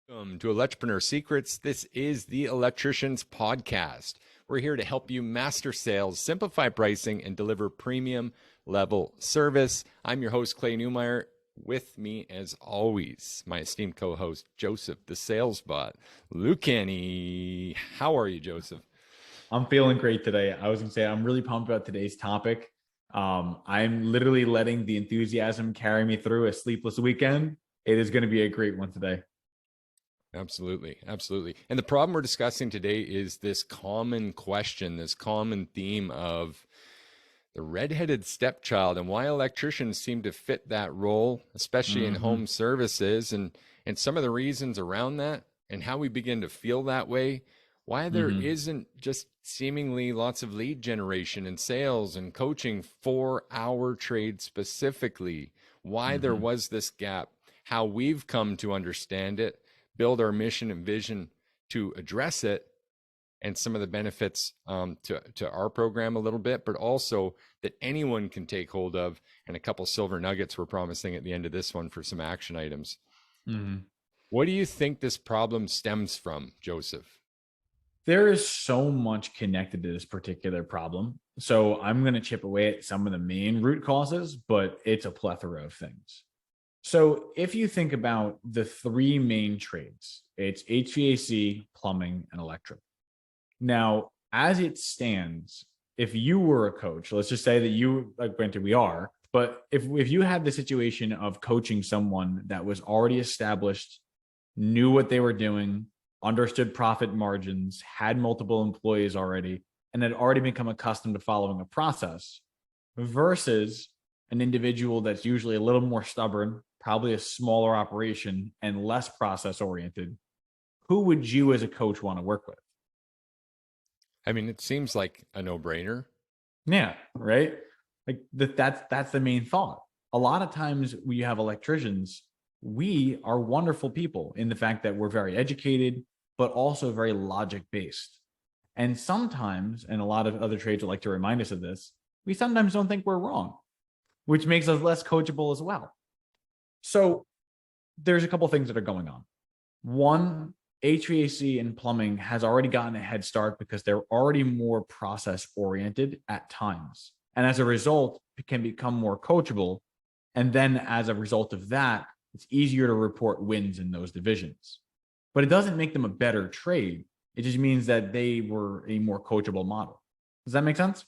Welcome to Electripreneur Secrets. This is the Electricians podcast. We're here to help you master sales, simplify pricing, and deliver premium level service. I'm your host, Clay Newmeyer. With me, as always, my esteemed co-host, Joseph, the sales bot, Lucani. How are you, Joseph? I'm feeling great today. I was going to say, I'm really pumped about today's topic. I'm literally letting the enthusiasm carry me through a sleepless weekend. It is going to be a great one today. Absolutely. Absolutely. And the problem we're discussing today is this common question, this common theme of the redheaded stepchild and why electricians seem to fit that role, especially in home services, and some of the reasons around that and how we begin to feel that way, why there isn't just seemingly lots of lead generation and sales and coaching for our trade specifically, why there was this gap, how we've come to understand it, build our mission and vision to address it, and some of the benefits to our program a little bit, but also that anyone can take hold of, and a couple silver nuggets we're promising at the end of this one for some action items. What do you think this problem stems from, Joseph? There is so much connected to this particular problem. So I'm going to chip away at some of the main root causes, but it's a plethora of things. So if you think about the three main trades, it's HVAC, plumbing, and electric. Now, as it stands, if you were a coach, let's just say that you, like, granted we are, but if you had the situation of coaching someone that was already established, knew what they were doing, understood profit margins, had multiple employees already, and had already become accustomed to following a process, versus an individual that's usually a little more stubborn, probably a smaller operation and less process oriented, who would you as a coach want to work with? I mean, it seems like a no-brainer. Yeah, right. Like that's the main thought. A lot of times we have electricians, we are wonderful people in the fact that we're very educated, but also very logic based. And sometimes, and a lot of other trades would like to remind us of this, we sometimes don't think we're wrong, which makes us less coachable as well. So there's a couple of things that are going on. One, HVAC and plumbing has already gotten a head start because they're already more process oriented at times. And as a result, it can become more coachable. And then as a result of that, it's easier to report wins in those divisions. But it doesn't make them a better trade. It just means that they were a more coachable model. Does that make sense?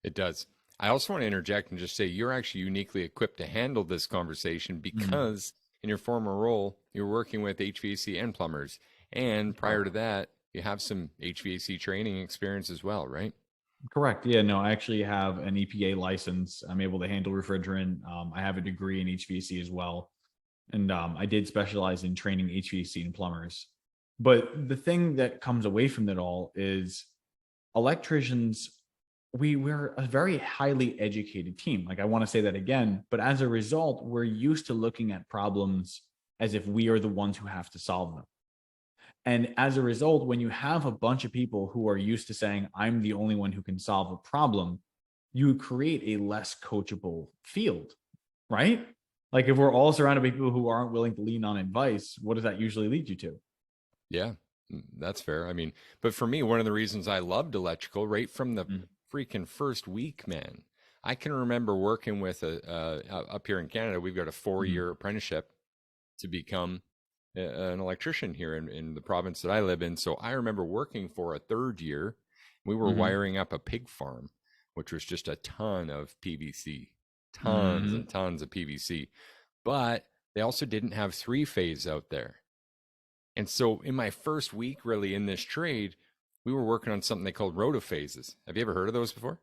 It does. I also want to interject and just say you're actually uniquely equipped to handle this conversation because in your former role, you're working with HVAC and plumbers. And prior to that, you have some HVAC training experience as well, right? Correct. Yeah, no, I actually have an EPA license. I'm able to handle refrigerant. I have a degree in HVAC as well. And I did specialize in training HVAC and plumbers. But the thing that comes away from it all is electricians, we're a very highly educated team. Like, I want to say that again, but as a result, we're used to looking at problems as if we are the ones who have to solve them. And as a result, when you have a bunch of people who are used to saying, I'm the only one who can solve a problem, you create a less coachable field, right? Like, if we're all surrounded by people who aren't willing to lean on advice, what does that usually lead you to? Yeah, that's fair. I mean, but for me, one of the reasons I loved electrical right from the freaking first week, man, I can remember working with up here in Canada, we've got a 4-year apprenticeship to become an electrician here in the province that I live in. So I remember working for a 3rd year. We were wiring up a pig farm, which was just a ton of PVC, tons and tons of PVC. But they also didn't have 3-phase out there. And so in my first week really in this trade, we were working on something they called rotophases. Have you ever heard of those before?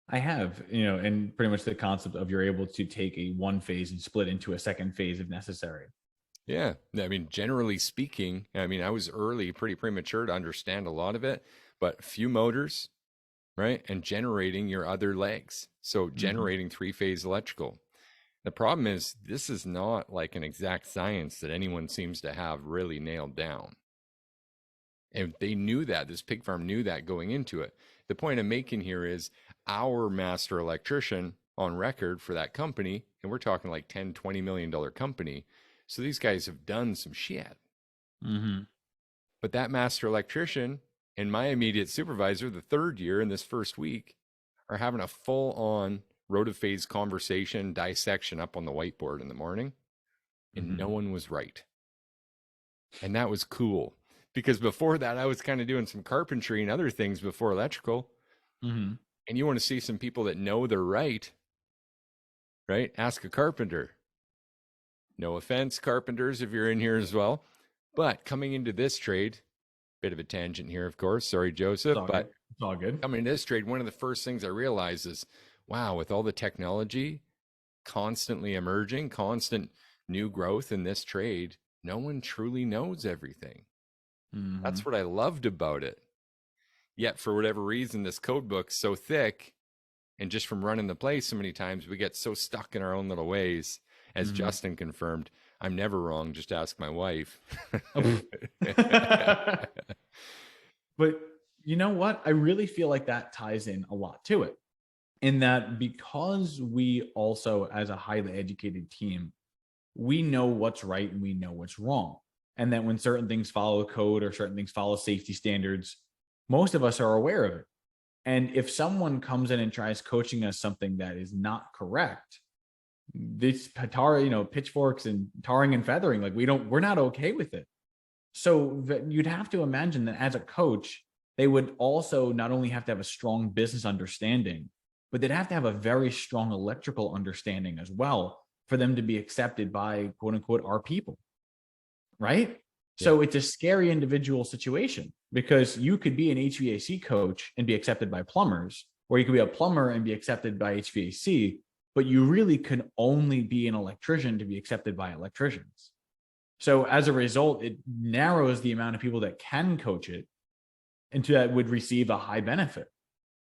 I have, and pretty much the concept of you're able to take a one phase and split into a second phase if necessary. Yeah. I mean, generally speaking, I mean, I was early, pretty premature to understand a lot of it, but few motors, right? And generating your other legs. So generating 3-phase electrical. The problem is this is not like an exact science that anyone seems to have really nailed down. And they knew that, this pig farm knew that going into it. The point I'm making here is our master electrician on record for that company, and we're talking like $10, $20 million company. So these guys have done some shit. Mm-hmm. But that master electrician and my immediate supervisor, the third year in this first week, are having a full on rotophase conversation dissection up on the whiteboard in the morning. And Mm-hmm. no one was right. And that was cool because before that, I was kind of doing some carpentry and other things before electrical. Mm-hmm. And you want to see some people that know they're right, right? Ask a carpenter. No offense, carpenters, if you're in here as well. But coming into this trade, bit of a tangent here, of course. Sorry, It's Joseph. all good. But It's all good. coming into this trade, one of the first things I realized is, wow, with all the technology constantly emerging, constant new growth in this trade, no one truly knows everything. Mm-hmm. That's what I loved about it. Yet, for whatever reason, this code book's so thick, and just from running the place so many times, we get so stuck in our own little ways. As Mm-hmm. Justin confirmed, I'm never wrong. Just ask my wife. But you know what? I really feel like that ties in a lot to it. In that, because we also, as a highly educated team, we know what's right and we know what's wrong. And that when certain things follow code or certain things follow safety standards, most of us are aware of it. And if someone comes in and tries coaching us something that is not correct, this pitchforks and tarring and feathering, like we're not okay with it. So you'd have to imagine that as a coach, they would also not only have to have a strong business understanding, but they'd have to have a very strong electrical understanding as well for them to be accepted by quote unquote our people. Right. Yeah. So it's a scary individual situation because you could be an HVAC coach and be accepted by plumbers, or you could be a plumber and be accepted by HVAC, but you really can only be an electrician to be accepted by electricians. So as a result, it narrows the amount of people that can coach it into that would receive a high benefit.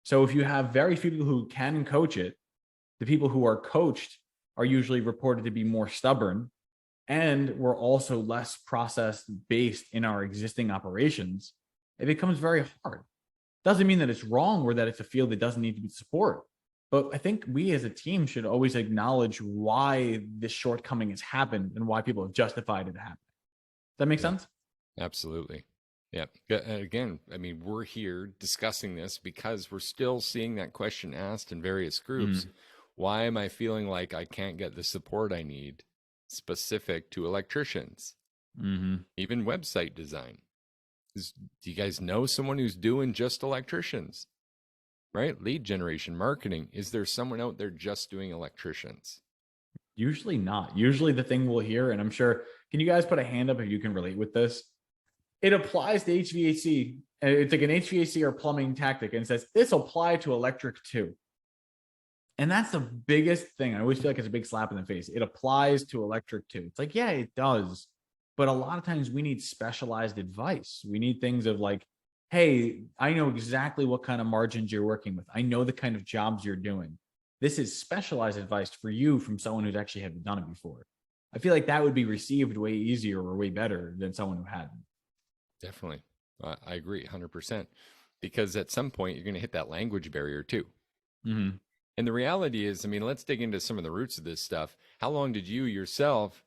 So if you have very few people who can coach it, the people who are coached are usually reported to be more stubborn, and we're also less process based in our existing operations. It becomes very hard. Doesn't mean that it's wrong or that it's a field that doesn't need to be support. But I think we as a team should always acknowledge why this shortcoming has happened and why people have justified it happening. Does that make Yeah. sense? Absolutely. Yeah. Again, I mean, we're here discussing this because we're still seeing that question asked in various groups. Why am I feeling like I can't get the support I need specific to electricians? Mm-hmm. Even website design. Do you guys know someone who's doing just electricians? Right? Lead generation, marketing. Is there someone out there just doing electricians? Usually not. Usually the thing we'll hear, and I'm sure, can you guys put a hand up if you can relate with this? It applies to HVAC. It's like an HVAC or plumbing tactic and says, this will apply to electric too. And that's the biggest thing. I always feel like it's a big slap in the face. It applies to electric too. It's like, yeah, it does. But a lot of times we need specialized advice. We need things of like, hey, I know exactly what kind of margins you're working with. I know the kind of jobs you're doing. This is specialized advice for you from someone who's actually had done it before. I feel like that would be received way easier or way better than someone who hadn't. Definitely. I agree 100%. Because at some point, you're going to hit that language barrier too. Mm-hmm. And the reality is, I mean, let's dig into some of the roots of this stuff. How long did you yourself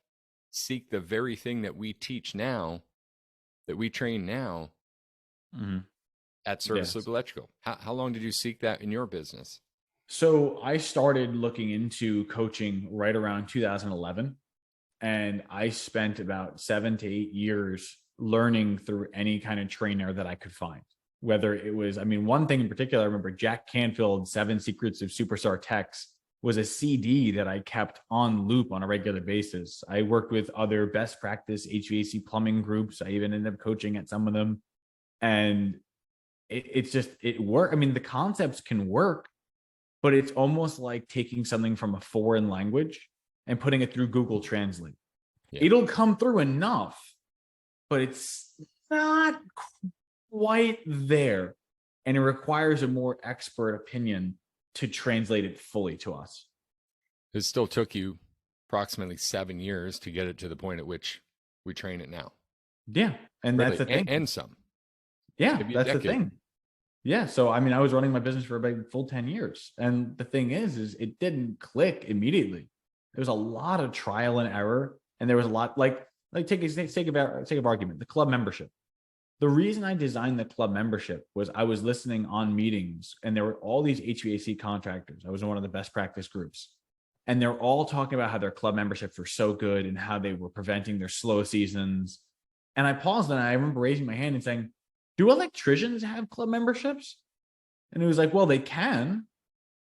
seek the very thing that we teach now, that we train now Mm-hmm. at Service Yes. Loop Electrical? How long did you seek that in your business? So I started looking into coaching right around 2011. And I spent about 7 to 8 years learning through any kind of trainer that I could find. Whether it was, I mean, one thing in particular, I remember Jack Canfield's 7 Secrets of Superstar Techs was a CD that I kept on loop on a regular basis. I worked with other best practice HVAC plumbing groups. I even ended up coaching at some of them. And it's just, it worked. I mean, the concepts can work, but it's almost like taking something from a foreign language and putting it through Google Translate. Yeah. It'll come through enough, but it's not quite there. And it requires a more expert opinion to translate it fully to us. It still took you approximately 7 years to get it to the point at which we train it now. Yeah. And Really, that's the thing. and some. Yeah, Maybe a that's the decade. thing. Yeah. So, I mean, I was running my business for about full 10 years. And the thing is it didn't click immediately. There was a lot of trial and error. And there was a lot like Like take of argument, the club membership. The reason I designed the club membership was I was listening on meetings and there were all these HVAC contractors. I was in one of the best practice groups. And they're all talking about how their club memberships were so good and how they were preventing their slow seasons. And I paused and I remember raising my hand and saying, do electricians have club memberships? And it was like, well, they can.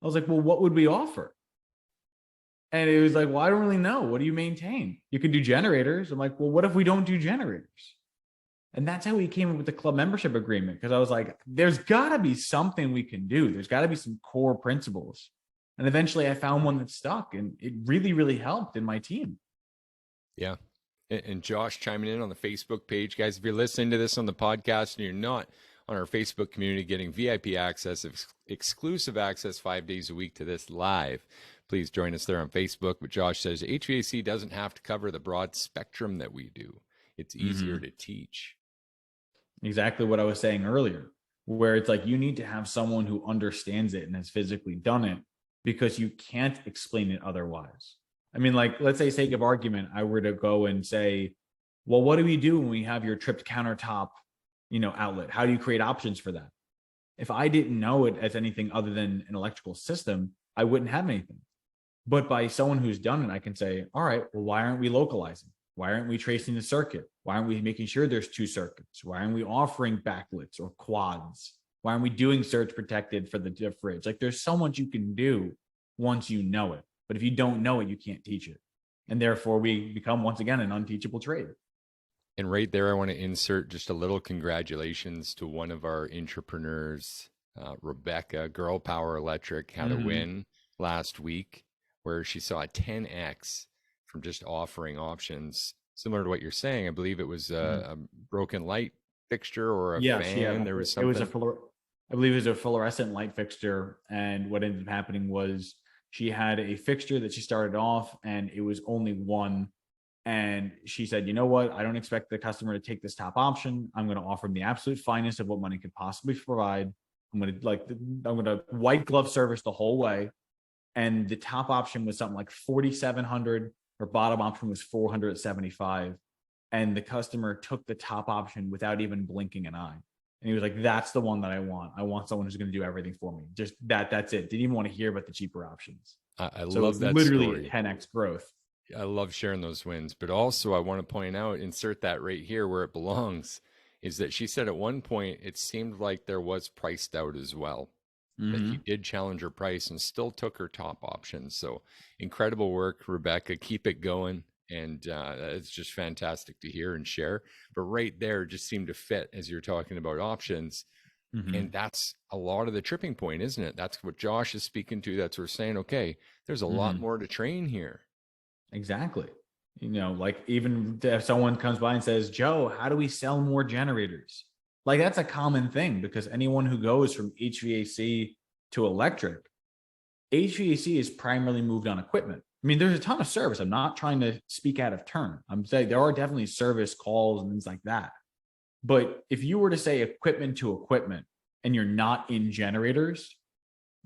I was like, well, what would we offer? And it was like, well, I don't really know. What do you maintain? You can do generators. I'm like, well, what if we don't do generators? And that's how we came up with the club membership agreement. Because I was like, there's got to be something we can do. There's got to be some core principles. And eventually I found one that stuck and it really, really helped in my team. Yeah. And Josh chiming in on the Facebook page. Guys, if you're listening to this on the podcast and you're not on our Facebook community getting VIP access, exclusive access 5 days a week to this live, please join us there on Facebook. But Josh says HVAC doesn't have to cover the broad spectrum that we do. It's easier to teach. Exactly what I was saying earlier, where it's like you need to have someone who understands it and has physically done it because you can't explain it otherwise. I mean, like, let's say, sake of argument, I were to go and say, well, what do we do when we have your tripped countertop, outlet? How do you create options for that? If I didn't know it as anything other than an electrical system, I wouldn't have anything. But by someone who's done it, I can say, all right, well, why aren't we localizing? Why aren't we tracing the circuit? Why aren't we making sure there's two circuits? Why aren't we offering backlets or quads? Why aren't we doing surge protected for the fridge? Like there's so much you can do once you know it. But if you don't know it, you can't teach it. And therefore we become once again an unteachable trade. And right there, I want to insert just a little congratulations to one of our entrepreneurs, Rebecca, Girl Power Electric, had a win last week where she saw a 10x from just offering options similar to what you're saying. I believe it was a broken light fixture or a fan. There was something. I believe it was a fluorescent light fixture. And what ended up happening was she had a fixture that she started off and it was only one. And she said, you know what? I don't expect the customer to take this top option. I'm going to offer them the absolute finest of what money could possibly provide. I'm going to white glove service the whole way. And the top option was something like 4,700. Her bottom option was 475. And the customer took the top option without even blinking an eye. And he was like, that's the one that I want. I want someone who's going to do everything for me. Just that's it. Didn't even want to hear about the cheaper options. I love that literally story. 10x growth. I love sharing those wins, but also I want to point out, insert that right here where it belongs, is that she said at one point it seemed like there was price doubt as well. That he did challenge her price and still took her top option. So incredible work, Rebecca. Keep it going. And it's just fantastic to hear and share. But right there just seemed to fit as you're talking about options. And that's a lot of the tripping point, isn't it? That's what Josh is speaking to. That's what we're saying, okay, there's a lot more to train here. Exactly. Like even if someone comes by and says, Joe, how do we sell more generators? Like that's a common thing because anyone who goes from HVAC to electric, HVAC is primarily moved on equipment. I mean, there's a ton of service. I'm not trying to speak out of turn. I'm saying there are definitely service calls and things like that. But if you were to say equipment to equipment and you're not in generators,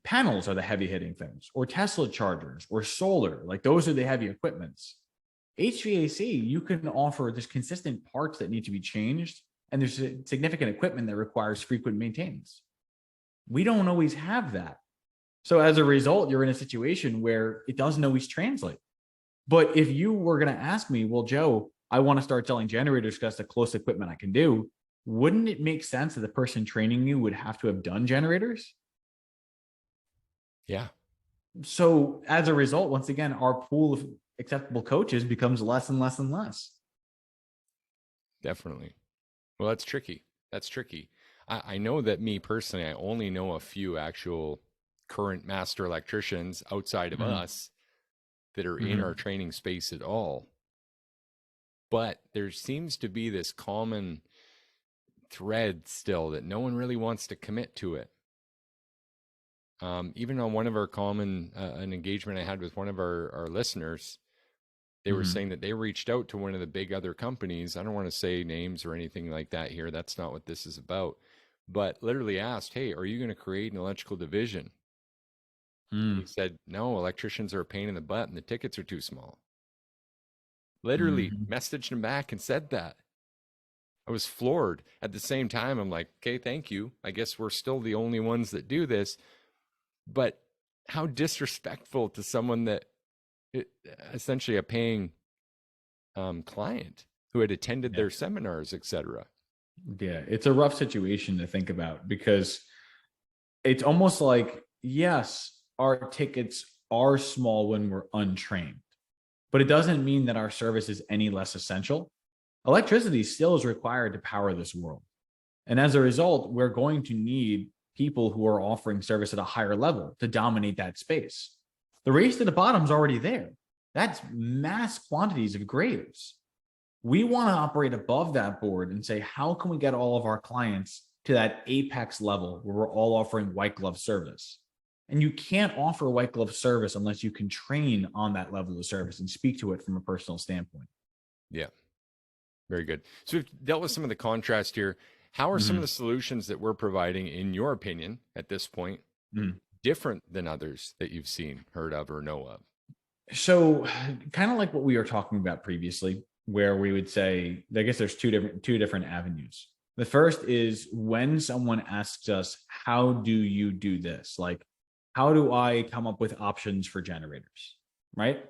panels are the heavy hitting things, or Tesla chargers or solar. Like those are the heavy equipments. HVAC, you can offer this consistent parts that need to be changed. And there's significant equipment that requires frequent maintenance. We don't always have that. So as a result, you're in a situation where it doesn't always translate. But if you were going to ask me, well, Joe, I want to start selling generators because that's the close equipment I can do. Wouldn't it make sense that the person training you would have to have done generators? Yeah. So as a result, once again, our pool of acceptable coaches becomes less and less and less. Definitely. Well, that's tricky. That's tricky. I know that me personally, I only know a few actual current master electricians outside of us that are in our training space at all. But there seems to be this common thread still that no one really wants to commit to it. Even on one of our common, an engagement I had with one of our listeners, they were saying that they reached out to one of the big other companies. I don't want to say names or anything like that here. That's not what this is about. But literally asked, hey, are you going to create an electrical division? He said, no, electricians are a pain in the butt and the tickets are too small. Literally Mhm. messaged him back and said that. I was floored. At the same time, I'm like, okay, thank you. I guess we're still the only ones that do this. But how disrespectful to someone that essentially a paying client who had attended Yeah. their seminars, etc. Yeah. It's a rough situation to think about because it's almost like, yes, our tickets are small when we're untrained, but it doesn't mean that our service is any less essential. Electricity still is required to power this world. And as a result, we're going to need people who are offering service at a higher level to dominate that space. The race to the bottom is already there. That's mass quantities of graves. We want to operate above that board and say, how can we get all of our clients to that apex level where we're all offering white glove service? And you can't offer white glove service unless you can train on that level of service and speak to it from a personal standpoint. Yeah, very good. So we've dealt with some of the contrast here. How are some of Mm-hmm. the solutions that we're providing, in your opinion, at this point, Mm-hmm. different than others that you've seen, heard of, or know of? So, kind of like what we were talking about previously, where we would say, I guess there's two different avenues. The first is when someone asks us, "How do you do this?" Like, how do I come up with options for generators? Right?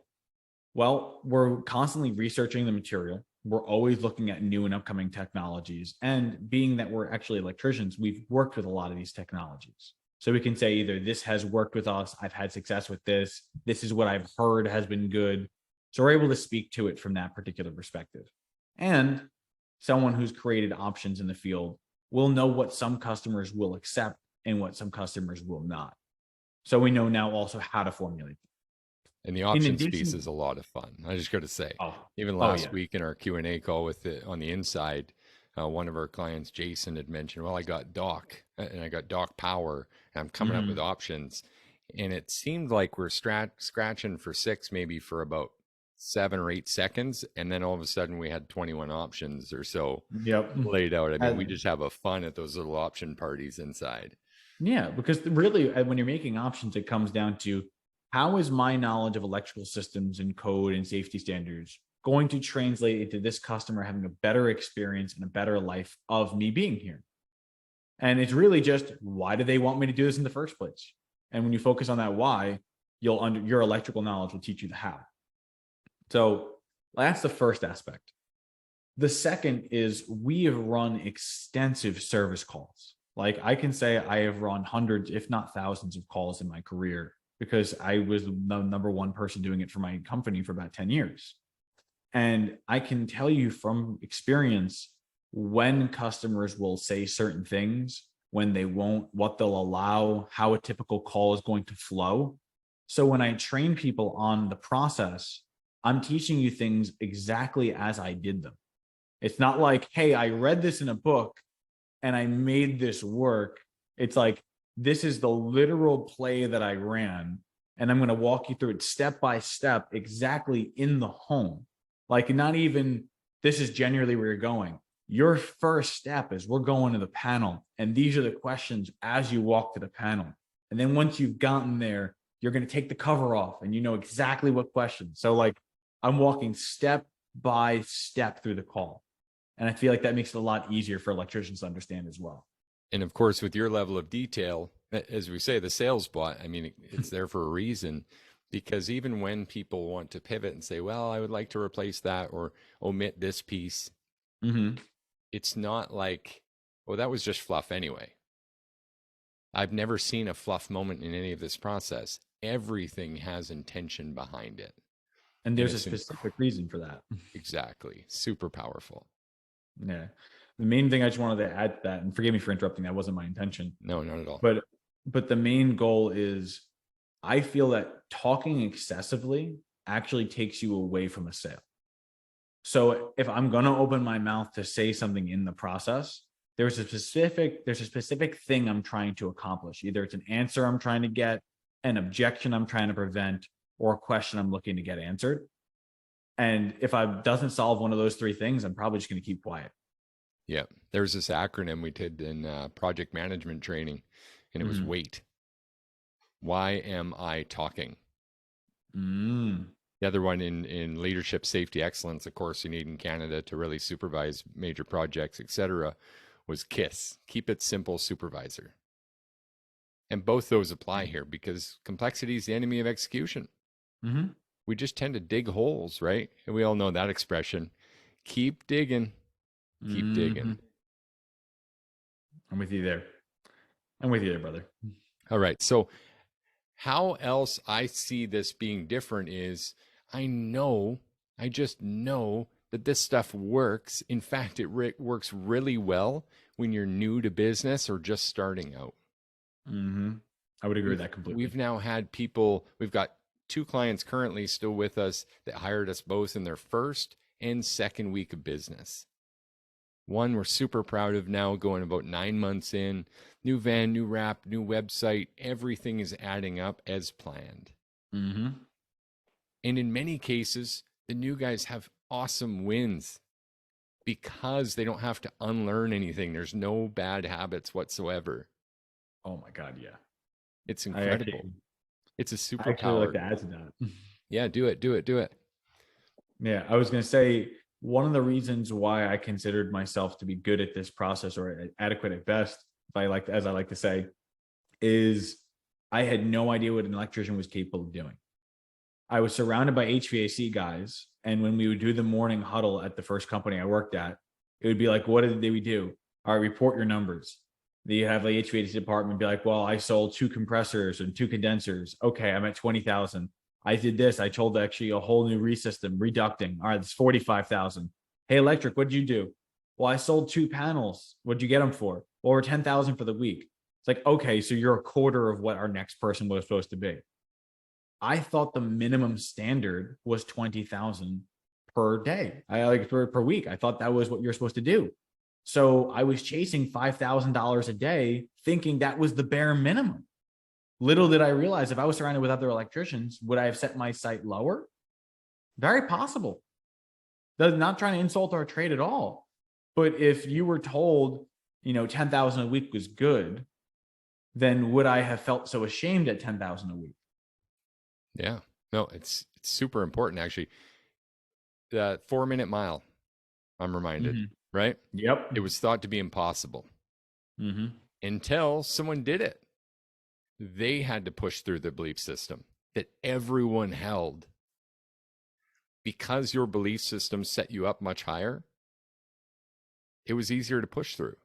Well, we're constantly researching the material. We're always looking at new and upcoming technologies. And being that we're actually electricians, we've worked with a lot of these technologies. So we can say either this has worked with us, I've had success with this is what I've heard has been good. So we're able to speak to it from that particular perspective. And someone who's created options in the field will know what some customers will accept and what some customers will not. So we know now also how to formulate. And the In options piece addition, is a lot of fun. I just got to say, oh, even oh last yeah. week in our Q&A call with it on the inside, one of our clients, Jason, had mentioned, well, I got Doc and I got Doc Power and I'm coming up with Mhm. options. And it seemed like we're scratching for six, maybe for about 7 or 8 seconds. And then all of a sudden we had 21 options or so Yep. laid out. I mean, we Uh, just have a fun at those little option parties inside. yeah, because really, when you're making options, it comes down to how is my knowledge of electrical systems and code and safety standards going to translate into this customer having a better experience and a better life of me being here? And it's really just why do they want me to do this in the first place? And when you focus on that why, your electrical knowledge will teach you the how. So that's the first aspect. The second is we have run extensive service calls. Like I can say I have run hundreds, if not thousands of calls in my career because I was the number one person doing it for my company for about 10 years. And I can tell you from experience when customers will say certain things, when they won't, what they'll allow, how a typical call is going to flow. So when I train people on the process, I'm teaching you things exactly as I did them. It's not like, hey, I read this in a book and I made this work. It's like, this is the literal play that I ran. And I'm going to walk you through it step by step, exactly in the home. Like, not even this is generally where you're going. Your first step is we're going to the panel. And these are the questions as you walk to the panel. And then once you've gotten there, you're going to take the cover off and you know exactly what questions. So, like, I'm walking step by step through the call. And I feel like that makes it a lot easier for electricians to understand as well. And of course, with your level of detail, as we say, the sales bot, I mean, it's there for a reason because even when people want to pivot and say, well, I would like to replace that or omit this piece, Mm-hmm. it's not like, oh, that was just fluff anyway. I've never seen a fluff moment in any of this process. Everything has intention behind it. And And there's a it's specific reason for that. exactly super powerful. Yeah. The main thing I just wanted to add to that, and forgive me for interrupting, that wasn't my intention. No, not at all. But the main goal is I feel that talking excessively actually takes you away from a sale. So if I'm gonna open my mouth to say something in the process, there's a specific thing I'm trying to accomplish. Either it's an answer I'm trying to get, an objection I'm trying to prevent, or a question I'm looking to get answered. And if I doesn't solve one of those three things, I'm probably just going to keep quiet. Yeah. There's this acronym we did in project management training, and it was Mm-hmm. WAIT. Why am I talking? Mm. The other one in leadership, safety, excellence, of course, you need in Canada to really supervise major projects, etc., was KISS, keep it simple, supervisor. And both those apply here because complexity is the enemy of execution. Mm-hmm. We just tend to dig holes, right? And we all know that expression. Keep digging, keep Mm-hmm. digging. I'm with you there. I'm with you there, brother. All right. So, how else I see this being different is I just know that this stuff works. In fact, it works really well when you're new to business or just starting out. Mm-hmm. I would agree with that We've completely. now had people, we've got two clients currently still with us that hired us both in their first and second week of business. One we're super proud of now, going about 9 months in. New van, new wrap, new website. Everything is adding up as planned. Mm-hmm. And in many cases, the new guys have awesome wins because they don't have to unlearn anything. There's no bad habits whatsoever. Oh my God, yeah. It's I incredible. actually, It's a I actually like superpower. to add to that. Yeah, do it, do it, do it. Yeah, I was going to say one of the reasons why I considered myself to be good at this process, or adequate at best, if I like, as I like to say, is I had no idea what an electrician was capable of doing. I was surrounded by HVAC guys, and when we would do the morning huddle at the first company I worked at, it would be like, "What did we do? All right, report your numbers." You have the HVAC department be like, "Well, I sold 2 compressors and 2 condensers. Okay, I'm at 20,000. I did this. I told actually a whole new resystem, reducting. All right, it's 45,000. Hey, electric, what'd you do? Well, I sold 2 panels. What'd you get them for? Well, we're 10,000 for the week. It's like, okay, so you're a quarter of what our next person was supposed to be. I thought the minimum standard was 20,000 per day. I like per week. I thought that was what you're supposed to do. So I was chasing $5,000 a day, thinking that was the bare minimum. Little did I realize, if I was surrounded with other electricians, would I have set my site lower? Very possible. Not trying to insult our trade at all. But if you were told, 10,000 a week was good, then would I have felt so ashamed at 10,000 a week? Yeah. No, it's super important actually. The 4 minute mile, I'm reminded, Mm-hmm. right? Yep. It was thought to be impossible Mm-hmm. until someone did it. They had to push through the belief system that everyone held. Because your belief system set you up much higher, it was easier to push through.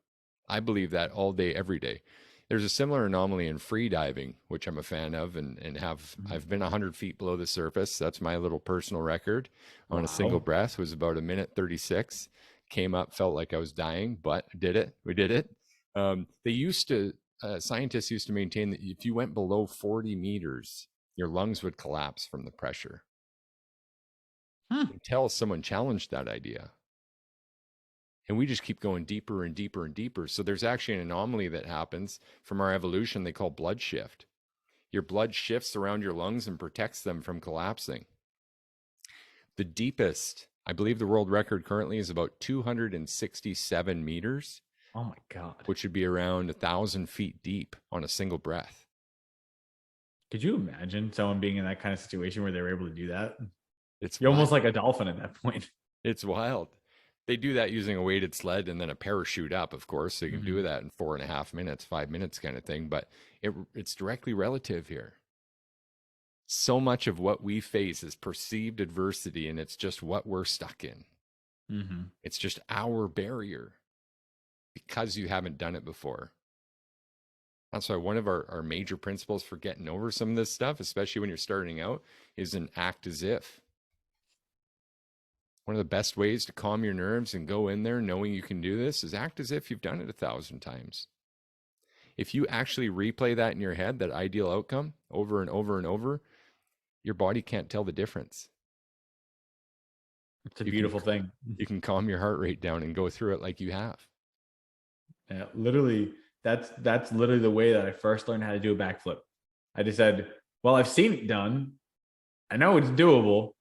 I believe that all day, every day. There's a similar anomaly in free diving, which I'm a fan of, and I've been 100 feet below the surface. That's my little personal record on a single Wow. breath. It was about 1:36. Came up, felt like I was dying, but did it. We did it. They used to Scientists used to maintain that if you went below 40 meters, your lungs would collapse from the pressure. Hmm. Until someone challenged that idea. And we just keep going deeper and deeper and deeper. So there's actually an anomaly that happens from our evolution they call blood shift. Your blood shifts around your lungs and protects them from collapsing. The deepest, I believe the world record currently is about 267 meters, Oh my God. which would be around 1,000 feet deep on a single breath. Could you imagine someone being in that kind of situation where they were able to do that? It's You're almost wild. like a dolphin at that point. It's wild. They do that using a weighted sled and then a parachute up, of course. So you can do Mm-hmm. that in 4.5 minutes, 5 minutes kind of thing. But it's directly relative here. So much of what we face is perceived adversity, and it's just what we're stuck in. Mm-hmm. It's just our barrier because you haven't done it before. That's why one of our major principles for getting over some of this stuff, especially when you're starting out, is an act as if. One of the best ways to calm your nerves and go in there knowing you can do this is act as if you've done it 1,000 times. If you actually replay that in your head, that ideal outcome over and over and over, your body can't tell the difference. It's a You can beautiful thing. you can calm your heart rate down and go through it like you have. Yeah, literally, that's literally the way that I first learned how to do a backflip. I just said, "Well, I've seen it done. I know it's doable.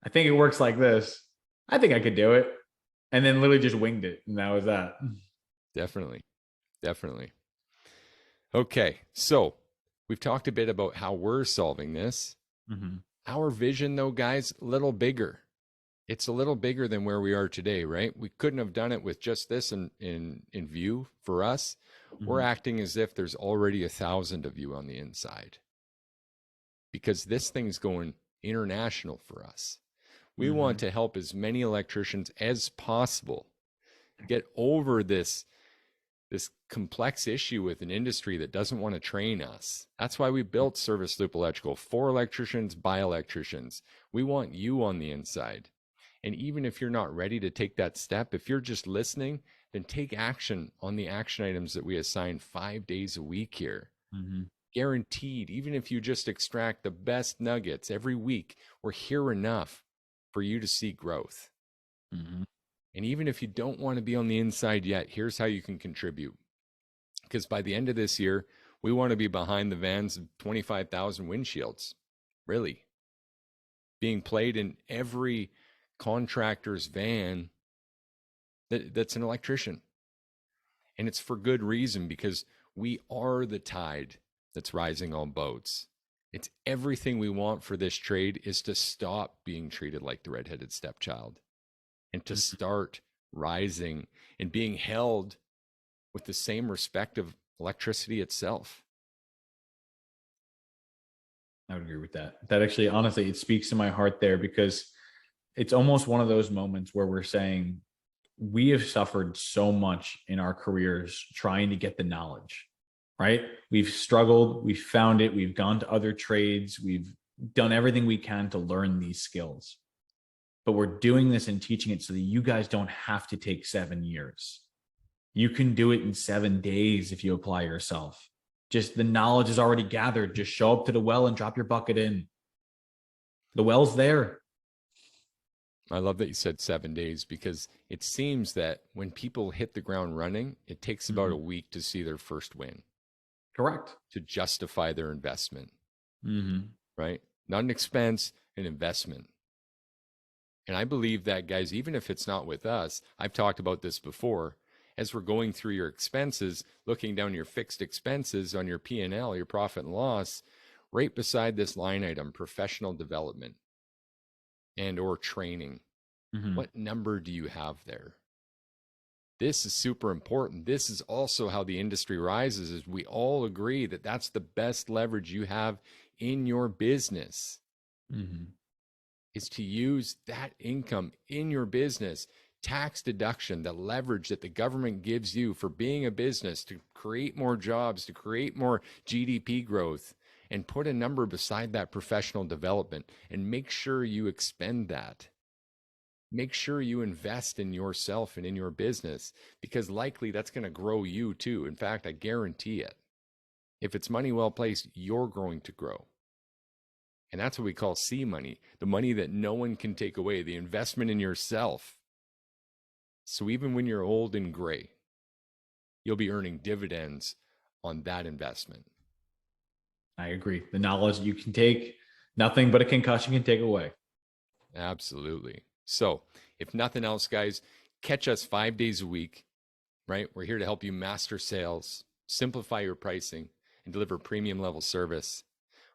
I think it works like this. I think I could do it." And then literally just winged it, and that was that. Definitely. Definitely. Okay. So we've talked a bit about how we're solving this. Mm-hmm. Our vision, though, guys, a little bigger. It's a little bigger than where we are today, right? We couldn't have done it with just this in view for us. We're Mhm. acting as if there's already 1,000 of you on the inside because this thing's going international for us. We want Mhm. to help as many electricians as possible get over this complex issue with an industry that doesn't want to train us. That's why we built Service Loop Electrical for electricians by electricians. We want you on the inside. And even if you're not ready to take that step, if you're just listening, then take action on the action items that we assign 5 days a week here. Mhm. Guaranteed, even if you just extract the best nuggets every week, we're here enough for you to see growth. Mhm. And even if you don't want to be on the inside yet, here's how you can contribute. Because by the end of this year, we want to be behind the vans of 25,000 windshields, really, being played in every contractor's van that's an electrician. And it's for good reason because we are the tide that's rising all boats. It's everything we want for this trade is to stop being treated like the redheaded stepchild and to Mhm. start rising and being held with the same respect of electricity itself. I would agree with that. That actually, honestly, it speaks to my heart there because it's almost one of those moments where we're saying we have suffered so much in our careers trying to get the knowledge, right? We've struggled, we've found it, we've gone to other trades, we've done everything we can to learn these skills. But we're doing this and teaching it so that you guys don't have to take 7 years. You can do it in 7 days if you apply yourself. Just the knowledge is already gathered. Just show up to the well and drop your bucket in. The well's there. I love that you said 7 days because it seems that when people hit the ground running, it takes about a Mhm. week to see their first win, Correct. to justify their investment, Mm-hmm. right? Not an expense, an investment. And I believe that, guys, even if it's not with us, I've talked about this before. As we're going through your expenses, looking down your fixed expenses on your P&L, your profit and loss, right beside this line item, professional development and or training, Mm-hmm. what number do you have there? This is super important. This is also how the industry rises, is we all agree that that's the best leverage you have in your business, Mm-hmm. is to use that income in your business, tax deduction, the leverage that the government gives you for being a business to create more jobs, to create more GDP growth, and put a number beside that professional development and make sure you expend that. Make sure you invest in yourself and in your business because likely that's going to grow you too. In fact, I guarantee it. If it's money well placed, you're going to grow. And that's what we call C money, the money that no one can take away, the investment in yourself. So even when you're old and gray, you'll be earning dividends on that investment. I agree. The knowledge you can take, nothing but a concussion can take away. Absolutely. So, if nothing else, guys, catch us 5 days a week, right? We're here to help you master sales, simplify your pricing, and deliver premium level service.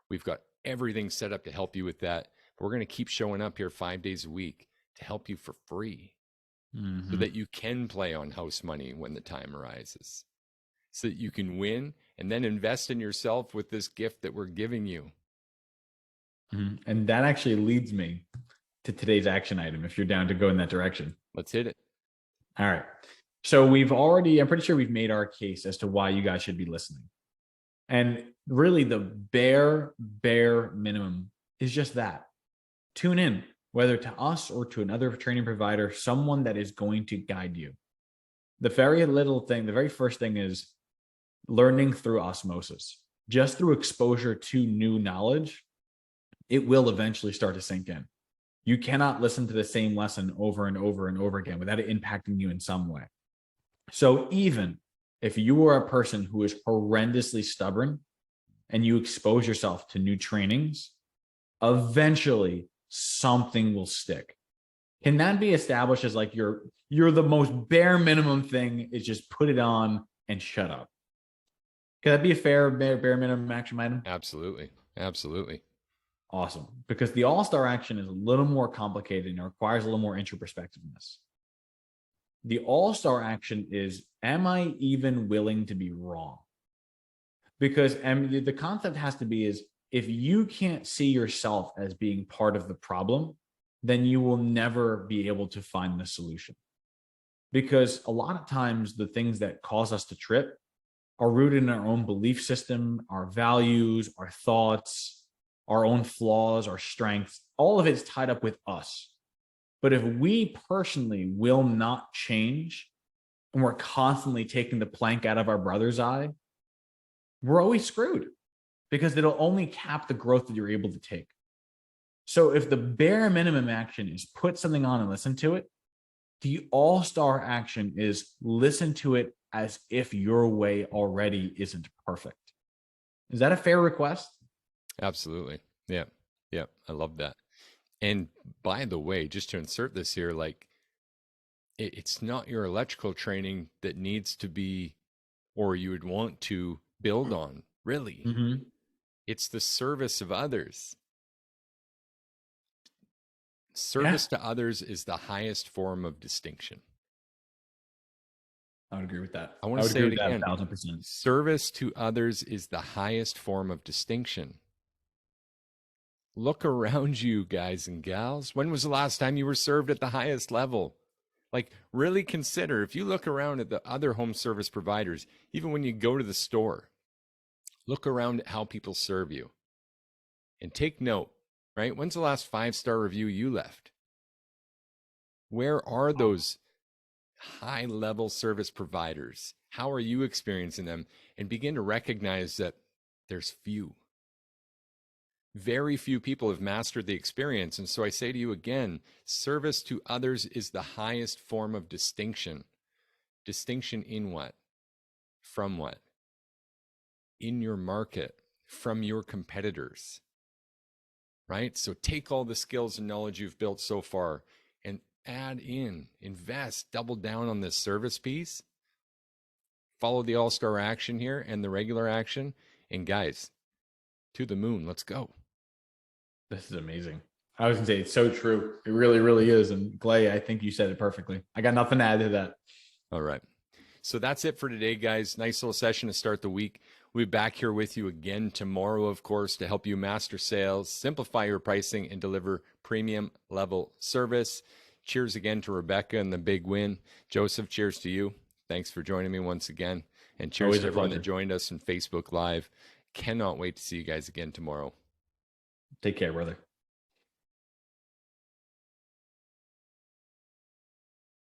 We've got everything set up to help you with that. We're going to keep showing up here 5 days a week to help you for free so Mm-hmm. that you can play on house money when the time arises, so that you can win and then invest in yourself with this gift that we're giving you. Mm-hmm. And that actually leads me to today's action item if you're down to go in that direction. Let's hit it. All right. So I'm pretty sure we've made our case as to why you guys should be listening. And really, the bare minimum is just that. Tune in, whether to us or to another training provider, someone that is going to guide you. The very first thing is learning through osmosis. Just through exposure to new knowledge, it will eventually start to sink in. You cannot listen to the same lesson over and over and over again without it impacting you in some way. So even if you are a person who is horrendously stubborn and you expose yourself to new trainings, eventually something will stick. Can that be established as like you're the most bare minimum thing is just put it on and shut up? Could that be a fair bare minimum action item? Absolutely. Absolutely. Awesome. Because the all-star action is a little more complicated and requires a little more introspectiveness. The all-star action is, am I even willing to be wrong? Because the concept has to be is, if you can't see yourself as being part of the problem, then you will never be able to find the solution. Because a lot of times the things that cause us to trip are rooted in our own belief system, our values, our thoughts, our own flaws, our strengths. All of it's tied up with us. But if we personally will not change and we're constantly taking the plank out of our brother's eye, we're always screwed, because it'll only cap the growth that you're able to take. So if the bare minimum action is put something on and listen to it, the all-star action is listen to it as if your way already isn't perfect. Is that a fair request? Absolutely. Yeah. Yeah. I love that. And by the way, just to insert this here, like it's not your electrical training that needs to be, or you would want to build on, really. Mm-hmm. It's the service of others. Service to others is the highest form of distinction. I would agree with that. I want I to would say agree it with that again. 1,000%. Service to others is the highest form of distinction. Look around you, guys and gals. When was the last time you were served at the highest level? Like, really consider, if you look around at the other home service providers, even when you go to the store, look around at how people serve you and take note, right? When's the last 5-star review you left? Where are those high level service providers? How are you experiencing them? And begin to recognize that there's few. Very few people have mastered the experience. And so I say to you again, service to others is the highest form of distinction. Distinction in what? From what? In your market, from your competitors, right? So take all the skills and knowledge you've built so far and add in, invest, double down on this service piece. Follow the all-star action here and the regular action. And guys, to the moon, let's go. This is amazing. I was going to say, it's so true. It really, really is. And Clay, I think you said it perfectly. I got nothing to add to that. All right. So that's it for today, guys. Nice little session to start the week. We'll be back here with you again tomorrow, of course, to help you master sales, simplify your pricing, and deliver premium level service. Cheers again to Rebecca and the big win. Joseph, cheers to you. Thanks for joining me once again. And cheers Always to a everyone pleasure. that joined us on Facebook Live. Cannot wait to see you guys again tomorrow. Take care, brother.